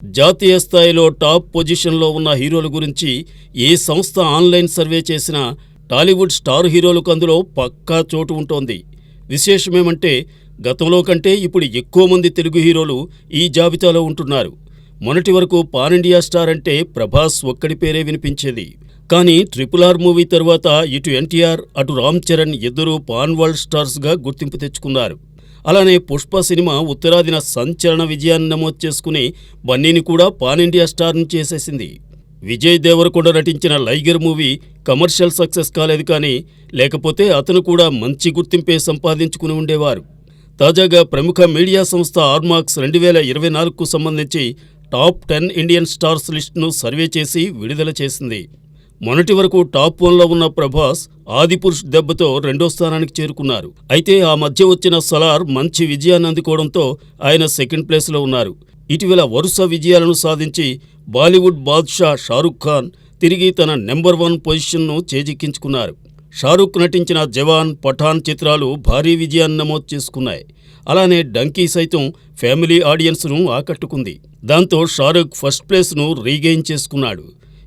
జాతీయ స్థాయిలో టాప్ పొజిషన్లో ఉన్న హీరోల గురించి ఏ సంస్థ ఆన్లైన్ సర్వే చేసినా టాలీవుడ్ స్టార్ హీరోలకు అందులో పక్కా చోటు ఉంటోంది. విశేషమేమంటే గతంలో కంటే ఇప్పుడు ఎక్కువ మంది తెలుగు హీరోలు ఈ జాబితాలో ఉంటున్నారు. మొన్నటి వరకు పాన్ ఇండియా స్టార్ అంటే ప్రభాస్ ఒక్కడి పేరే వినిపించేది. కానీ RRR మూవీ తర్వాత ఇటు ఎన్టీఆర్ అటు రామ్ చరణ్ ఇద్దరూ పాన్ వరల్డ్ స్టార్స్గా గుర్తింపు తెచ్చుకున్నారు. అలానే పుష్ప సినిమా ఉత్తరాదిన సంచలన విజయాన్ని నమోదు చేసుకుని బన్నీని కూడా పాన్ ఇండియా స్టార్ను చేసేసింది. విజయ్ దేవరకొండ నటించిన లైగర్ మూవీ కమర్షియల్ సక్సెస్ కాలేదు, కానీ లేకపోతే అతను కూడా మంచి గుర్తింపే సంపాదించుకుని ఉండేవారు. తాజాగా ప్రముఖ మీడియా సంస్థ ఆర్మాక్స్ 2024కు సంబంధించి టాప్ 10 ఇండియన్ స్టార్స్ లిస్టును సర్వే చేసి విడుదల చేసింది. మొన్నటి వరకు టాప్ 1లో ఉన్న ప్రభాస్ ఆదిపురుష్ దెబ్బతో 2వ స్థానానికి చేరుకున్నారు. అయితే ఆ మధ్య వచ్చిన సలార్ మంచి విజయాన్ని అందుకోవడంతో ఆయన సెకండ్ ప్లేస్లో ఉన్నారు. ఇటీవల వరుస విజయాలను సాధించి బాలీవుడ్ బాద్షా షారుఖ్ ఖాన్ తిరిగి తన నెంబర్ 1 పొజిషన్ను చేజిక్కించుకున్నారు. షారుఖ్ నటించిన జవాన్, పఠాన్ చిత్రాలు భారీ విజయాన్ని నమోదు చేసుకున్నాయి. అలానే డంకీ సైతం ఫ్యామిలీ ఆడియన్స్ను ఆకట్టుకుంది. దాంతో షారుఖ్ ఫస్ట్ ప్లేస్ను రీగెయిన్ చేసుకున్నాడు.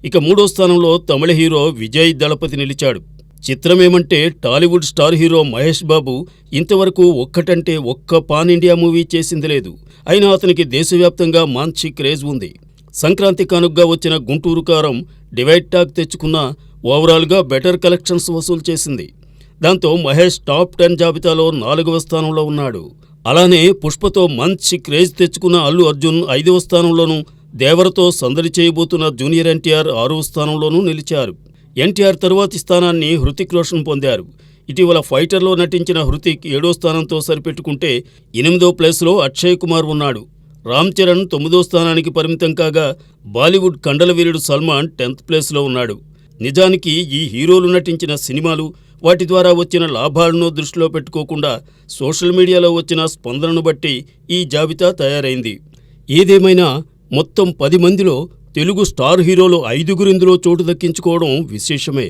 ఇక 3వ స్థానంలో తమిళ హీరో విజయ్ దళపతి నిలిచాడు. చిత్రమేమంటే టాలీవుడ్ స్టార్ హీరో మహేష్ బాబు ఇంతవరకు ఒక్కటంటే ఒక్క పాన్ ఇండియా మూవీ చేసింది లేదు. అయినా అతనికి దేశవ్యాప్తంగా మంచి క్రేజ్ ఉంది. సంక్రాంతి కానుగ్గా వచ్చిన గుంటూరు కారం డివైడ్ టాక్ తెచ్చుకున్న ఓవరాల్గా బెటర్ కలెక్షన్స్ వసూలు చేసింది. దాంతో మహేష్ టాప్ 10 జాబితాలో 4వ స్థానంలో ఉన్నాడు. అలానే పుష్పతో మంచి క్రేజ్ తెచ్చుకున్న అల్లు అర్జున్ 5వ స్థానంలోనూ, దేవరతో సందడి చేయబోతున్న జూనియర్ ఎన్టీఆర్ 6వ స్థానంలోనూ నిలిచారు. ఎన్టీఆర్ తరువాతి స్థానాన్ని హృతిక్ రోషన్ పొందారు. ఇటీవల ఫైటర్లో నటించిన హృతిక్ 7వ స్థానంతో సరిపెట్టుకుంటే 8వ ప్లేస్లో అక్షయ్ కుమార్ ఉన్నాడు. రామ్ చరణ్ 9వ స్థానానికి పరిమితం కాగా బాలీవుడ్ కండల వీరుడు సల్మాన్ 10th ప్లేస్లో ఉన్నాడు. నిజానికి ఈ హీరోలు నటించిన సినిమాలు, వాటి ద్వారా వచ్చిన లాభాలను దృష్టిలో పెట్టుకోకుండా సోషల్ మీడియాలో వచ్చిన స్పందనను బట్టి ఈ జాబితా తయారైంది. ఏదేమైనా మొత్తం 10 మందిలో తెలుగు స్టార్ హీరోలు 5గురు ఇందులో చోటు దక్కించుకోవడం విశేషమే.